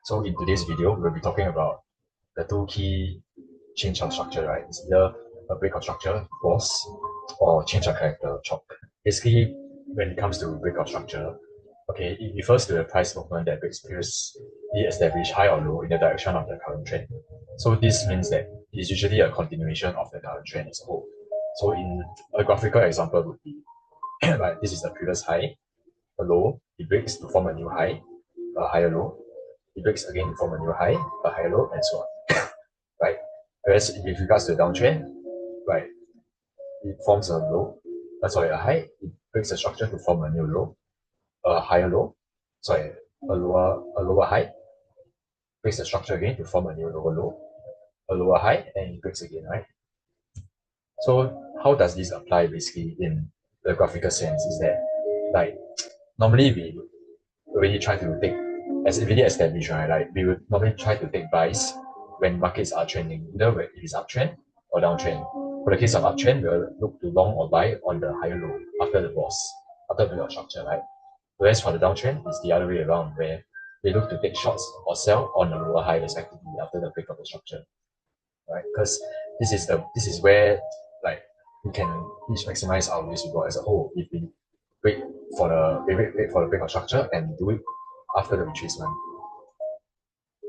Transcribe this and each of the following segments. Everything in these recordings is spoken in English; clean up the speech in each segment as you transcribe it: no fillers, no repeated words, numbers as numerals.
So in today's video, we'll be talking about the two key change of structure, right? It's either a breakout structure, BOS, or change of character, CHoCH. Basically, when it comes to breakout structure, okay, it refers to the price movement that breaks previously established high or low in the direction of the current trend. So this means that it is usually a continuation of the current trend as a whole. So in a graphical example would be, like this is the previous high, a low, it breaks to form a new high, a higher low, it breaks again to form a new high, a higher low, and so on, right? Whereas with regards to the downtrend, right, it forms a low, a high, it breaks the structure to form a new low, a higher low, a lower high, breaks the structure again to form a new lower low, a lower high, and it breaks again, right? So how does this apply basically in the graphical sense is that, like, normally we really try to take, as it really established, right? Like we would normally try to take buys when markets are trending, either when it is uptrend or downtrend. For the case of uptrend, we'll look to long or buy on the higher low after the BOS, after the structure, right? Whereas for the downtrend, it's the other way around, where we look to take shorts or sell on the lower high respectively after the break of the structure, right? Because this is where, like, we can each maximize our risk reward as a whole if we wait for the break of structure and do it after the retracement.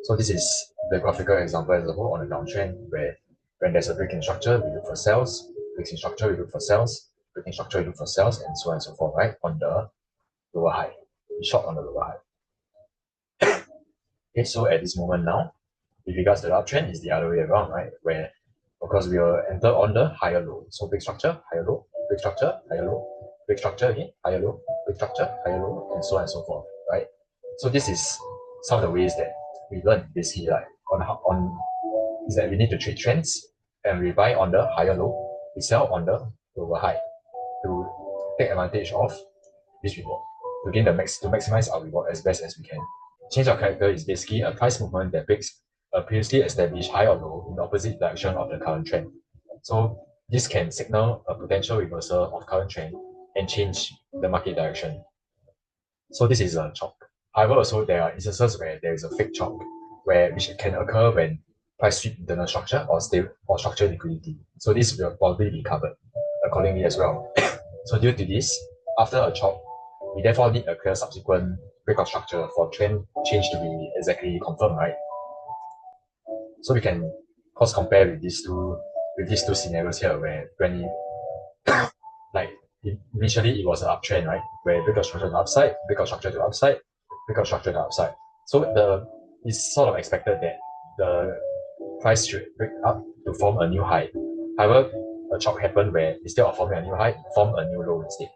So this is the graphical example as a whole on a downtrend, where when there's a break in structure, we look for sales, breaks in structure, we look for sales, breaking structure, we look for sales, and so on and so forth, right? On the lower high. We short on the lower high. Okay, so at this moment now, with regards to the uptrend, is the other way around, right? Where, of course, we will enter on the higher low. So break structure, higher low, break structure, higher low, break structure again, higher low, break structure, higher low, and so on and so forth, right? So this is some of the ways that we learn basically, like on is that we need to trade trends, and we buy on the higher low, we sell on the lower high to take advantage of this reward, to gain to maximize our reward as best as we can. Change of character is basically a price movement that breaks a previously established high or low in the opposite direction of the current trend. So this can signal a potential reversal of current trend and change the market direction. So this is a CHoCH. However, also there are instances where there is a fake CHoCH, which can occur when price sweep internal structure or structure liquidity. So this will probably be covered accordingly as well. So due to this, after a CHoCH, we therefore need a clear subsequent breakout structure for trend change to be exactly confirmed, right? So we can cross compare with these two scenarios here, where when it, like initially it was an uptrend, right? Where breakout structure to upside, breakout structure to upside, breakout structure to upside. So it's sort of expected that the price should break up to form a new high. However, a CHoCH happened where instead of forming a new high, it formed a new low instead.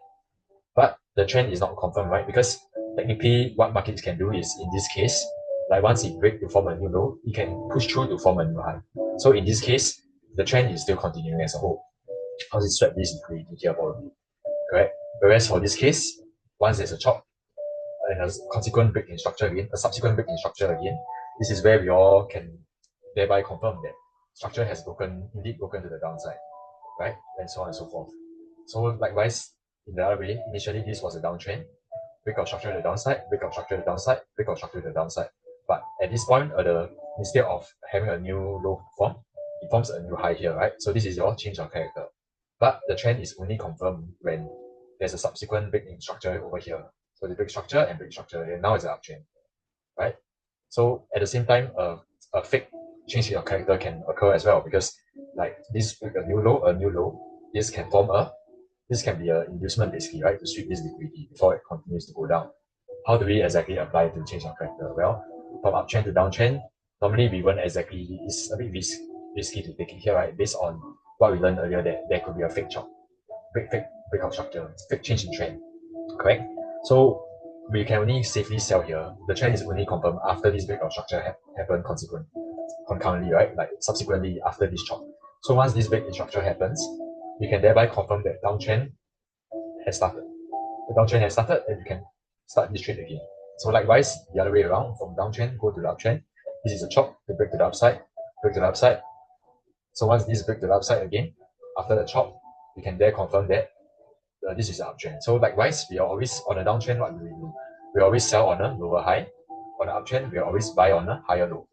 But the trend is not confirmed, right? Because technically what markets can do is, in this case, like once it breaks to form a new low, it can push through to form a new high. So in this case, the trend is still continuing as a whole. Because it swept this liquidity here probably, correct? Whereas for this case, once there's a CHoCH and a subsequent break in structure again, this is where we all can thereby confirm that structure has indeed broken to the downside, right? And so on and so forth. So likewise, in the other way, initially this was a downtrend, breakout structure to the downside, breakout structure to the downside, breakout structure to the downside. But at this point, instead of having a new low form, it forms a new high here, right? So this is your change of character. But the trend is only confirmed when there's a subsequent break in structure over here. So the break structure and break structure, and now it's an uptrend, right? So at the same time, a fake change in your character can occur as well, because like this a new low, this can be an inducement basically, right, to sweep this liquidity before it continues to go down. How do we exactly apply to change of character? Well, from uptrend to downtrend, normally we won't exactly, it's a bit risky to take it here, right, based on what we learned earlier, that there could be a fake CHoCH, fake breakout structure, fake change in trend, correct? So we can only safely sell here. The trend is only confirmed after this breakout structure happened concurrently, right? Like subsequently after this CHoCH. So once this break in structure happens, we can thereby confirm that downtrend has started. The downtrend has started, and you can start this trade again. So likewise, the other way around, from downtrend go to the uptrend. This is a CHoCH to break to the upside, break to the upside. So once this break to the upside again, after the CHoCH, we can there confirm that this is an uptrend. So likewise, we are always on a downtrend. What do? We always sell on a lower high. on the uptrend, we always buy on a higher low.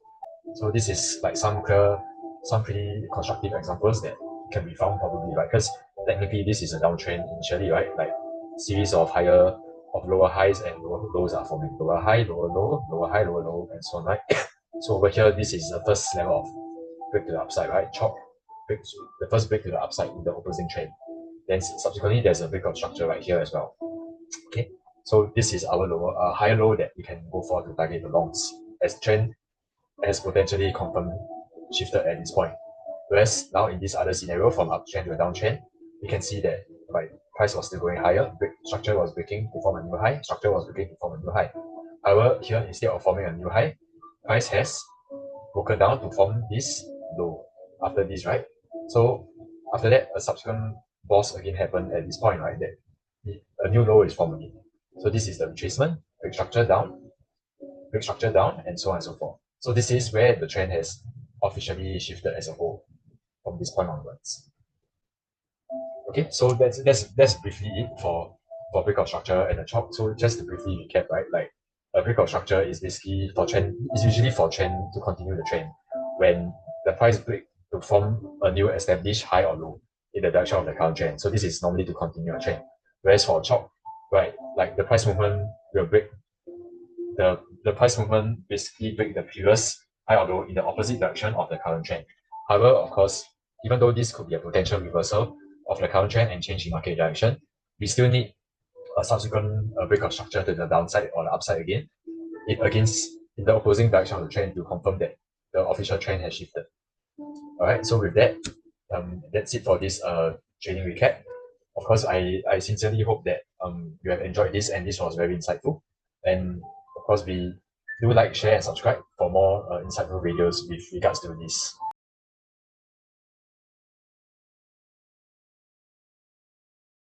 So this is like some pretty constructive examples that can be found probably, right? Because technically this is a downtrend initially, right? Like series of lower highs and lower lows are forming. Lower high, lower low, lower high, lower low, and so on, right? So over here, this is the first level of break to the upside, right? CHoCH breaks the first break to the upside in the opposing trend. Then subsequently, there's a breakout structure right here as well. Okay, so this is our higher low that we can go for to target the longs as trend has potentially confirmed shifted at this point. Whereas now in this other scenario, from uptrend to a downtrend, we can see that price was still going higher, structure was breaking to form a new high, structure was breaking to form a new high. However, here instead of forming a new high, price has broken down to form this low after this, right? So after that, a subsequent BOS again happened at this point, right? That a new low is formed again. So this is the retracement, break structure down, and so on and so forth. So this is where the trend has officially shifted as a whole from this point onwards. Okay, so that's briefly it for breakout structure and the CHoCH. So just to briefly recap, right? Like a breakout structure is basically usually for trend to continue the trend when the price break to form a new established high or low in the direction of the current trend. So this is normally to continue a trend. Whereas for CHoCH, right, like the price movement will break the price movement basically break the previous high or low in the opposite direction of the current trend. However, of course, even though this could be a potential reversal of the current trend and change in market direction, we still need a subsequent breakout structure to the downside or the upside again, in the opposing direction of the trend to confirm that the official trend has shifted. All right, so with that, that's it for this trading recap. Of course, I sincerely hope that you have enjoyed this and this was very insightful. And of course, we do like, share, and subscribe for more insightful videos with regards to this